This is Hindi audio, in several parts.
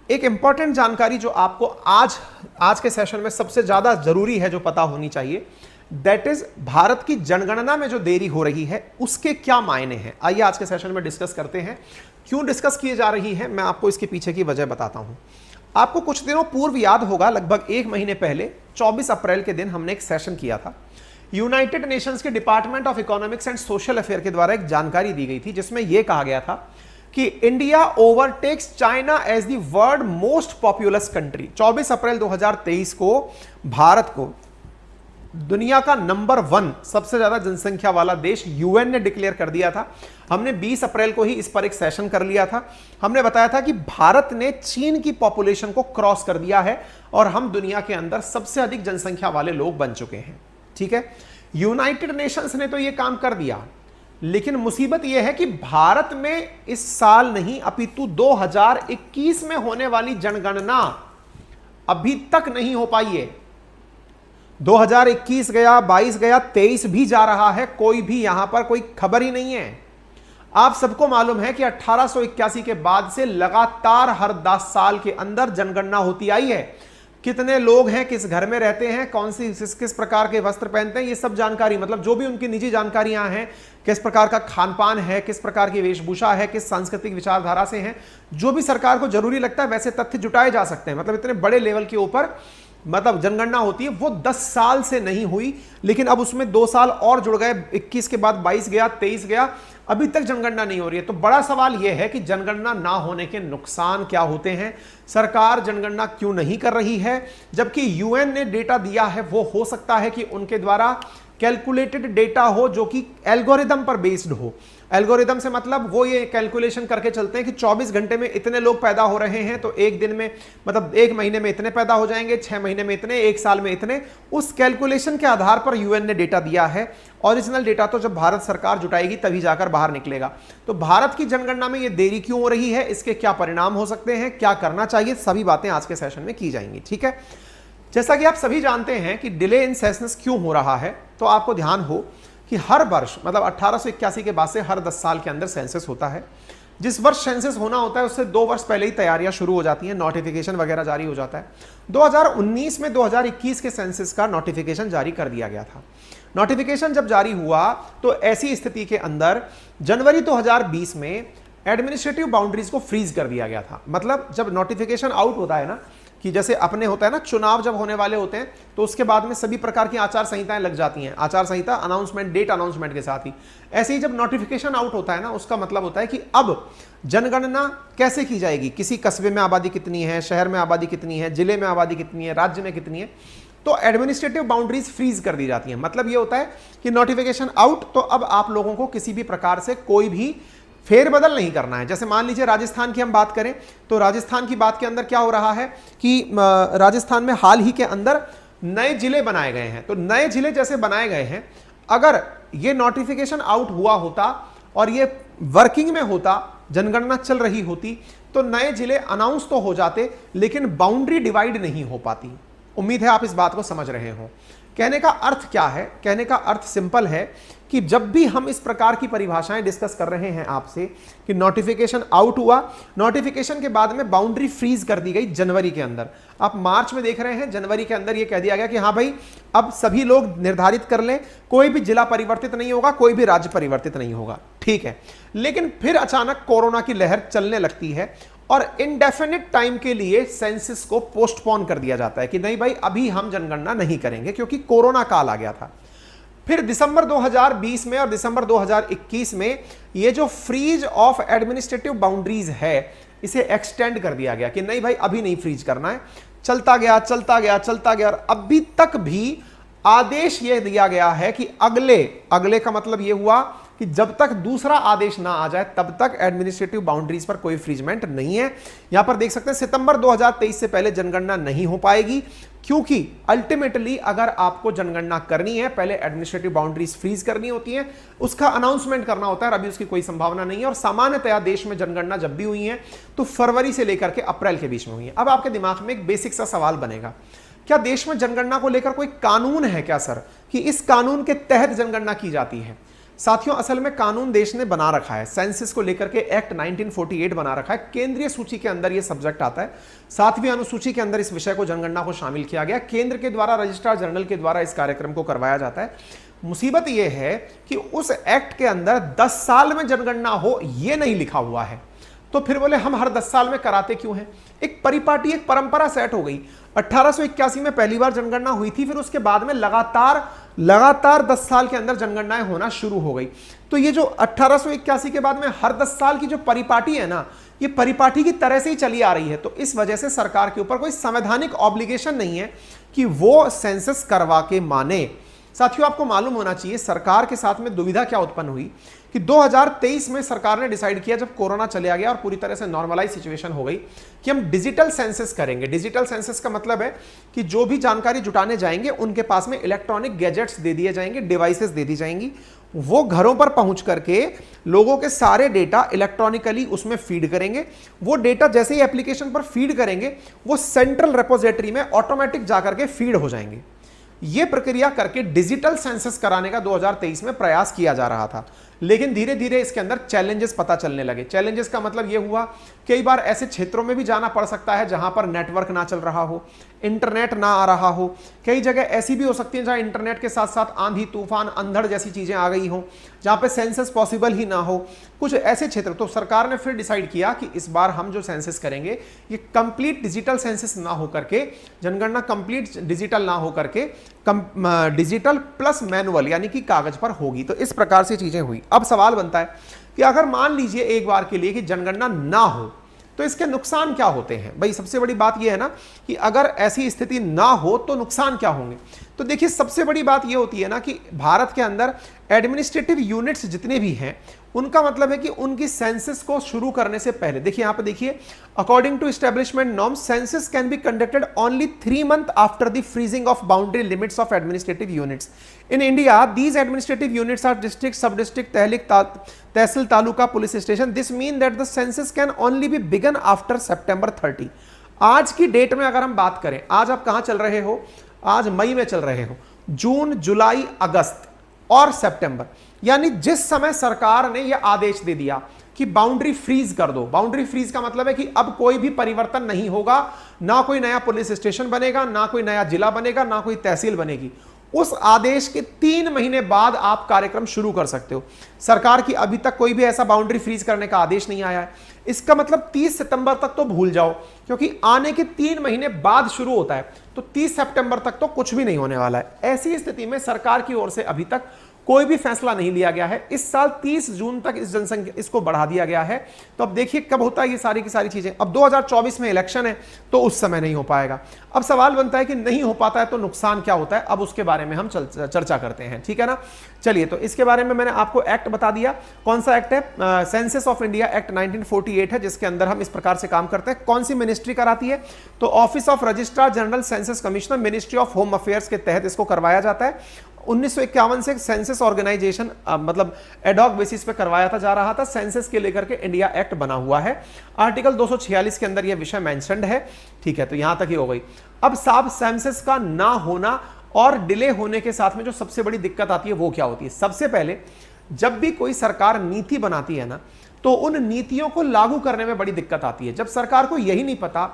एक इंपॉर्टेंट जानकारी जो आपको आज के सेशन में सबसे ज्यादा जरूरी है, जो पता होनी चाहिए, दैट इज भारत की जनगणना में जो देरी हो रही है उसके क्या मायने हैं। आइए आज के सेशन में डिस्कस करते हैं। क्यों डिस्कस किए जा रही है, मैं आपको इसके पीछे की वजह बताता हूं। आपको कुछ दिनों पूर्व याद होगा, लगभग 1 महीने पहले 24 अप्रैल के दिन हमने एक सेशन किया था। यूनाइटेड नेशंस के department of economics and social affair के द्वारा एक जानकारी दी गई थी, जिसमें यह कहा गया था कि India overtakes China as the world most populous country. 24 अप्रैल 2023 को भारत को दुनिया का नंबर 1 सबसे ज्यादा जनसंख्या वाला देश यूएन ने डिक्लेयर कर दिया था। हमने 20 अप्रैल को ही इस पर एक सेशन कर लिया था। हमने बताया था कि भारत ने चीन की पॉपुलेशन को क्रॉस कर दिया है और हम दुनिया के अंदर सबसे अधिक जनसंख्या वाले लोग बन चुके हैं। ठीक है, यूनाइटेड नेशंस ने तो यह काम कर दिया, लेकिन मुसीबत यह है कि भारत में इस साल नहीं अपितु 2021 में होने वाली जनगणना अभी तक नहीं हो पाई है। 2021 गया, 22 गया, 23 भी जा रहा है, कोई भी यहां पर कोई खबर ही नहीं है। आप सबको मालूम है कि 1881 के बाद से लगातार हर 10 साल के अंदर जनगणना होती आई है। कितने लोग हैं, किस घर में रहते हैं, कौन सी किस प्रकार के वस्त्र पहनते हैं, ये सब जानकारी, मतलब जो भी उनकी निजी जानकारियां हैं, किस प्रकार का खान पान है, किस प्रकार की वेशभूषा है, किस सांस्कृतिक विचारधारा से हैं, जो भी सरकार को जरूरी लगता है वैसे तथ्य जुटाए जा सकते हैं। मतलब इतने बड़े लेवल के ऊपर मतलब जनगणना होती है, वो 10 साल से नहीं हुई, लेकिन अब उसमें 2 साल और जुड़ गए। 21 के बाद 22 गया, 23 गया, अभी तक जनगणना नहीं हो रही है। तो बड़ा सवाल यह है कि जनगणना ना होने के नुकसान क्या होते हैं, सरकार जनगणना क्यों नहीं कर रही है, जबकि यूएन ने डेटा दिया है। वो हो सकता है कि उनके द्वारा कैलकुलेटेड डेटा हो जो कि एल्गोरिदम पर बेस्ड हो। एल्गोरिदम से मतलब वो ये कैलकुलेशन करके चलते हैं कि 24 घंटे में इतने लोग पैदा हो रहे हैं, तो एक दिन में मतलब 1 महीने में इतने पैदा हो जाएंगे, 6 महीने में इतने, 1 साल में इतने। उस कैलकुलेशन के आधार पर यूएन ने डेटा दिया है। ओरिजिनल डेटा तो जब भारत सरकार जुटाएगी तभी जाकर बाहर निकलेगा। तो भारत की जनगणना में ये देरी क्यों हो रही है, इसके क्या परिणाम हो सकते हैं, क्या करना चाहिए, सभी बातें आज के सेशन में की जाएंगी। ठीक है, जैसा कि आप सभी जानते हैं कि डिले इन सेशंस क्यों हो रहा है, तो आपको ध्यान हो कि हर वर्ष मतलब 1881 के बाद से हर 10 साल के अंदर सेंसस होता है। जिस वर्ष सेंसस होना होता है उससे 2 वर्ष पहले ही तैयारियां शुरू हो जाती हैं, नोटिफिकेशन वगैरह जारी हो जाता है। 2019 में 2021 के सेंसस का नोटिफिकेशन जारी कर दिया गया था। नोटिफिकेशन जब जारी हुआ तो ऐसी स्थिति के अंदर जनवरी 2020 में एडमिनिस्ट्रेटिव बाउंड्रीज को फ्रीज कर दिया गया था। मतलब जब नोटिफिकेशन आउट होता है ना, कि जैसे अपने होता है ना, चुनाव जब होने वाले होते हैं तो उसके बाद में सभी प्रकार की आचार संहिताएं लग जाती हैं, आचार संहिता अनाउंसमेंट, डेट अनाउंसमेंट के साथ ही। ऐसे ही जब नोटिफिकेशन आउट होता है ना, उसका मतलब होता है कि अब जनगणना कैसे की जाएगी, किसी कस्बे में आबादी कितनी है, शहर में आबादी कितनी है, जिले में आबादी कितनी है, राज्य में कितनी है, तो एडमिनिस्ट्रेटिव बाउंड्रीज फ्रीज कर दी जाती हैं। मतलब ये होता है कि नोटिफिकेशन आउट, तो अब आप लोगों को किसी भी प्रकार से कोई भी फेरबदल नहीं करना है। जैसे मान लीजिए राजस्थान की हम बात करें, तो राजस्थान की बात के अंदर क्या हो रहा है कि राजस्थान में हाल ही के अंदर नए जिले बनाए गए हैं। तो नए जिले जैसे बनाए गए हैं, अगर ये नोटिफिकेशन आउट हुआ होता और ये वर्किंग में होता, जनगणना चल रही होती, तो नए जिले अनाउंस तो हो जाते, लेकिन बाउंड्री डिवाइड नहीं हो पाती। उम्मीद है आप इस बात को समझ रहे हो। कहने का अर्थ क्या है, कहने का अर्थ सिंपल है कि जब भी हम इस प्रकार की परिभाषाएं डिस्कस कर रहे हैं आपसे कि नोटिफिकेशन आउट हुआ, नोटिफिकेशन के बाद में बाउंड्री फ्रीज कर दी गई जनवरी के अंदर। आप मार्च में देख रहे हैं, जनवरी के अंदर यह कह दिया गया कि हाँ भाई अब सभी लोग निर्धारित कर लें, कोई भी जिला परिवर्तित नहीं होगा, कोई भी राज्य परिवर्तित नहीं होगा। ठीक है, लेकिन फिर अचानक कोरोना की लहर चलने लगती है और इनडेफिनिट टाइम के लिए सेंसस को पोस्टपोन कर दिया जाता है कि नहीं भाई अभी हम जनगणना नहीं करेंगे, क्योंकि कोरोना काल आ गया था। फिर दिसंबर 2020 में और दिसंबर 2021 में ये जो फ्रीज ऑफ एडमिनिस्ट्रेटिव बाउंड्रीज है, इसे एक्सटेंड कर दिया गया कि नहीं भाई अभी नहीं फ्रीज करना है। चलता गया चलता गया चलता गया, और अभी तक भी आदेश यह दिया गया है कि अगले का मतलब यह हुआ कि जब तक दूसरा आदेश ना आ जाए तब तक एडमिनिस्ट्रेटिव बाउंड्रीज पर कोई फ्रीजमेंट नहीं है। यहां पर देख सकते हैं सितंबर 2023 से पहले जनगणना नहीं हो पाएगी, क्योंकि अल्टीमेटली अगर आपको जनगणना करनी है पहले एडमिनिस्ट्रेटिव बाउंड्रीज फ्रीज करनी होती है, उसका अनाउंसमेंट करना होता है, और अभी उसकी कोई संभावना नहीं है। और सामान्यतया देश में जनगणना जब भी हुई है तो फरवरी से लेकर के अप्रैल के बीच में हुई है। अब आपके दिमाग में एक बेसिक सा सवाल बनेगा, क्या देश में जनगणना को लेकर कोई कानून है क्या सर, कि इस कानून के तहत जनगणना की जाती है? साथियों, असल में कानून देश ने बना रखा है, सेंसस को लेकर के एक्ट 1948 बना रखा है। केंद्रीय सूची के अंदर यह सब्जेक्ट आता है, 7वीं अनुसूची के अंदर इस विषय को, जनगणना को शामिल किया गया। केंद्र के द्वारा रजिस्ट्रार जनरल के द्वारा इस कार्यक्रम को करवाया जाता है। मुसीबत यह है कि उस एक्ट के अंदर 10 साल में जनगणना हो यह नहीं लिखा हुआ है। तो फिर बोले हम हर 10 साल में कराते क्यों हैं? एक परिपाटी, एक परंपरा सेट हो गई। 1881 में पहली बार जनगणना हुई थी, फिर उसके बाद में लगातार 10 साल के अंदर जनगणनाएं होना शुरू हो गई। तो ये जो 1881 के बाद में हर 10 साल की जो परिपाटी है ना, ये परिपाटी की तरह से ही चली आ रही है। तो इस वजह से सरकार के ऊपर कोई संवैधानिक ऑब्लिगेशन नहीं है कि वो सेंसस करवा के माने। साथियों, आपको मालूम होना चाहिए सरकार के साथ में दुविधा क्या उत्पन्न हुई कि 2023 में सरकार ने डिसाइड किया, जब कोरोना चले आ गया और पूरी तरह से नॉर्मलाइज सिचुएशन हो गई, कि हम डिजिटल सेंसस करेंगे। डिजिटल सेंसस का मतलब है कि जो भी जानकारी जुटाने जाएंगे उनके पास में इलेक्ट्रॉनिक गैजेट्स दे दिए जाएंगे, डिवाइसेस दे दी जाएंगी। वो घरों पर पहुंच करके लोगों के सारे डेटा इलेक्ट्रॉनिकली उसमें फीड करेंगे। वो डेटा जैसे ही एप्लीकेशन पर फीड करेंगे, वो सेंट्रल रिपोजिटरी में ऑटोमेटिक जाकर के फीड हो जाएंगे। यह प्रक्रिया करके डिजिटल सेंसस कराने का 2023 में प्रयास किया जा रहा था, लेकिन धीरे धीरे इसके अंदर चैलेंजेस पता चलने लगे। चैलेंजेस का मतलब यह हुआ, कई बार ऐसे क्षेत्रों में भी जाना पड़ सकता है जहां पर नेटवर्क ना चल रहा हो, इंटरनेट ना आ रहा हो। कई जगह ऐसी भी हो सकती है जहां इंटरनेट के साथ साथ आंधी, तूफान, अंधड़ जैसी चीजें आ गई हो, जहां पे सेंसस पॉसिबल ही ना हो, कुछ ऐसे क्षेत्र। तो सरकार ने फिर डिसाइड किया कि इस बार हम जो सेंसस करेंगे ये कंप्लीट डिजिटल सेंसस ना हो करके, जनगणना कंप्लीट डिजिटल ना हो करके डिजिटल प्लस मैनुअल यानी कि कागज पर होगी। तो इस प्रकार से चीजें हुई। अब सवाल बनता है कि अगर मान लीजिए एक बार के लिए कि जनगणना ना हो तो इसके नुकसान क्या होते हैं? भाई सबसे बड़ी बात यह है ना कि अगर ऐसी स्थिति ना हो तो नुकसान क्या होंगे। तो देखिए, सबसे बड़ी बात यह होती है ना कि भारत के अंदर एडमिनिस्ट्रेटिव यूनिट्स जितने भी हैं, उनका मतलब है कि उनकी सेंसस को शुरू करने से पहले, देखिए यहां पे देखिए, according to establishment norms census can be conducted only 3 month after the freezing of boundary limits of administrative units in India. These administrative units are district, sub district, tehsil, taluka, police station. This mean that the census can only be begun after September 30। आज की डेट में अगर हम बात करें, आज आप कहां चल रहे हो? आज मई में चल रहे हो। जून, जुलाई, अगस्त और सितंबर, यानी जिस समय सरकार ने यह आदेश दे दिया कि बाउंड्री फ्रीज कर दो। बाउंड्री फ्रीज का मतलब है कि अब कोई भी परिवर्तन नहीं होगा, ना कोई नया पुलिस स्टेशन बनेगा, ना कोई नया जिला बनेगा, ना कोई तहसील बनेगी। उस आदेश के 3 महीने बाद आप कार्यक्रम शुरू कर सकते हो। सरकार की अभी तक कोई भी ऐसा बाउंड्री फ्रीज करने का आदेश नहीं आया है। इसका मतलब 30 सितंबर तक तो भूल जाओ, क्योंकि आने के 3 महीने बाद शुरू होता है, तो 30 सितंबर तक तो कुछ भी नहीं होने वाला है। ऐसी स्थिति में सरकार की ओर से अभी तक कोई भी फैसला नहीं लिया गया है। इस साल 30 जून तक इस जनसंख्या इसको बढ़ा दिया गया है। तो अब देखिए कब होता है ये सारी की सारी चीजें। अब 2024 में इलेक्शन है, तो उस समय नहीं हो पाएगा। अब सवाल बनता है कि नहीं हो पाता है तो नुकसान क्या होता है। अब उसके बारे में हम चर्चा करते हैं, ठीक है ना। चलिए, तो इसके बारे में मैंने आपको एक्ट बता दिया। कौन सा एक्ट है? सेंसस ऑफ इंडिया एक्ट 1948 है, जिसके अंदर हम इस प्रकार से काम करते हैं। कौन सी मिनिस्ट्री कराती है? तो office of registrar general census commissioner, ministry of home affairs के तहत इसको करवाया जाता है। 1951 से सेंसस ऑर्गेनाइजेशन मतलब एडॉक बेसिस पे करवाया जा रहा था। सेंसस के लेकर के इंडिया एक्ट बना हुआ है। आर्टिकल 246 के अंदर यह विषय मेंशन्ड है, ठीक है। तो यहां तक ही हो गई। अब साहब, सेंसस का ना होना और डिले होने के साथ में जो सबसे बड़ी दिक्कत आती है वो क्या होती है? सबसे पहले, जब भी कोई सरकार नीति बनाती है ना, तो उन नीतियों को लागू करने में बड़ी दिक्कत आती है। जब सरकार को यही नहीं पता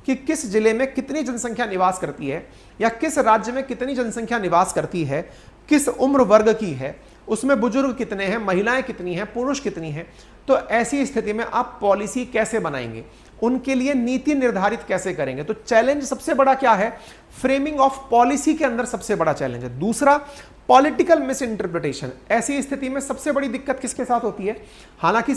कि किस जिले में कितनी जनसंख्या निवास करती है, या किस राज्य में कितनी जनसंख्या निवास करती है, किस उम्र वर्ग की है, उसमें बुजुर्ग कितने हैं, महिलाएं कितनी हैं, पुरुष कितनी हैं, तो ऐसी स्थिति में आप पॉलिसी कैसे बनाएंगे, उनके लिए नीति निर्धारित कैसे करेंगे? तो चैलेंज सबसे बड़ा क्या है? फ्रेमिंग ऑफ पॉलिसी के अंदर सबसे बड़ा चैलेंज है। दूसरा, पॉलिटिकल मिस इंटरप्रिटेशन। ऐसी स्थिति में सबसे बड़ी दिक्कत किसके साथ होती है? हालांकि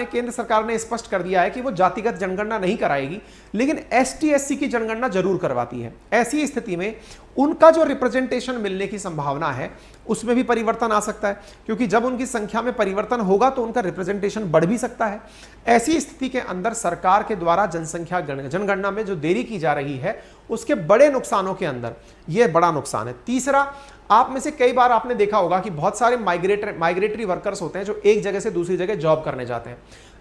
केंद्र सरकार ने स्पष्ट कर दिया है कि वो जातिगत जनगणना नहीं कराएगी, लेकिन एसटी एससी की जनगणना जरूर करवाती है। ऐसी स्थिति में उनका जो रिप्रेजेंटेशन मिलने की संभावना है उसमें भी परिवर्तन आ सकता है, क्योंकि जब उनकी संख्या में परिवर्तन होगा तो उनका रिप्रेजेंटेशन बढ़ भी सकता है। ऐसी स्थिति के अंदर सरकार के द्वारा जनगणना में जो देरी की जा रही है उसके बड़े नुकसानों के अंदर यह बड़ा नुकसान है। तीसरा, आप में से कई बार आपने देखा होगा कि बहुत सारे माइग्रेटरी वर्कर्स होते हैं जो एक जगह से दूसरी जगह जॉब करने जाते हैं।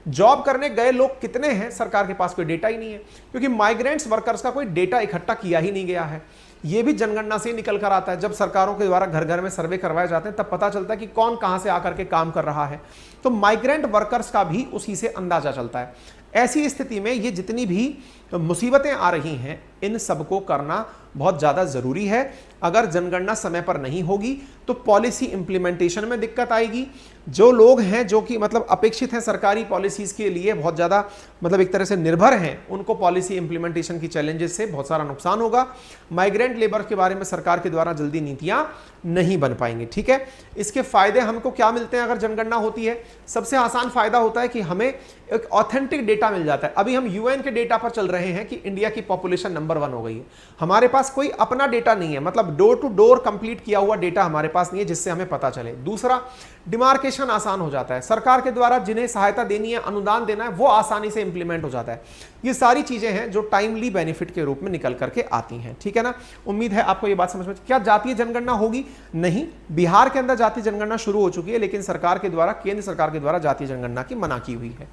जॉब करने गए लोग कितने हैं, सरकार के पास कोई डेटा ही नहीं है, क्योंकि माइग्रेंट्स वर्कर्स का कोई डेटा इकट्ठा किया ही नहीं गया है। ये भी जनगणना से ही निकल कर आता है। जब सरकारों के द्वारा घर घर में सर्वे करवाए जाते हैं तब पता चलता है कि कौन कहां से आकर के काम कर रहा है। तो माइग्रेंट वर्कर्स का भी उसी से अंदाजा चलता है। ऐसी स्थिति में ये जितनी भी मुसीबतें आ रही हैं, इन सबको करना बहुत ज़्यादा ज़रूरी है। अगर जनगणना समय पर नहीं होगी तो पॉलिसी इंप्लीमेंटेशन में दिक्कत आएगी। जो लोग हैं जो कि मतलब अपेक्षित हैं सरकारी पॉलिसीज के लिए, बहुत ज़्यादा मतलब एक तरह से निर्भर हैं, उनको पॉलिसी इंप्लीमेंटेशन की चैलेंजेस से बहुत सारा नुकसान होगा। माइग्रेंट लेबर के बारे में सरकार के द्वारा जल्दी नीतियां नहीं बन पाएंगी। ठीक है, इसके फायदे हमको क्या मिलते हैं अगर जनगणना होती है? सबसे आसान फायदा होता है कि हमें एक ऑथेंटिक डेटा मिल जाता है। अभी हम यूएन के डेटा पर चल रहे हैं कि इंडिया की पॉपुलेशन नंबर 1 हो गई है। हमारे पास कोई अपना डेटा नहीं है, मतलब डोर टू डोर कंप्लीट किया हुआ डेटा हमारे पास नहीं है जिससे हमें पता चले। दूसरा, डिमार्केशन आसान हो जाता है। सरकार के द्वारा जिन्हें सहायता देनी है, अनुदान देना है, वो आसानी से इंप्लीमेंट हो जाता है। ये सारी चीजें हैं जो टाइमली बेनिफिट के रूप में निकल करके आती हैं। ठीक है ना, उम्मीद है आपको ये बात समझ में। क्या जातीय जनगणना होगी? नहीं, बिहार के अंदर जातीय जनगणना शुरू हो चुकी है, लेकिन सरकार के द्वारा, केंद्र सरकार के द्वारा जातीय जनगणना की मना की हुई है।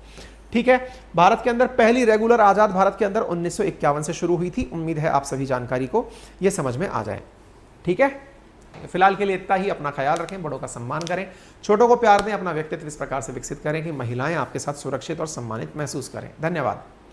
ठीक है, भारत के अंदर पहली रेगुलर आजाद भारत के अंदर 1951 से शुरू हुई थी। उम्मीद है आप सभी जानकारी को ये समझ में आ जाए। ठीक है, फिलहाल के लिए इतना ही। अपना ख्याल रखें, बड़ों का सम्मान करें, छोटों को प्यार दें, अपना व्यक्तित्व इस प्रकार से विकसित करें कि महिलाएं आपके साथ सुरक्षित और सम्मानित महसूस करें। धन्यवाद।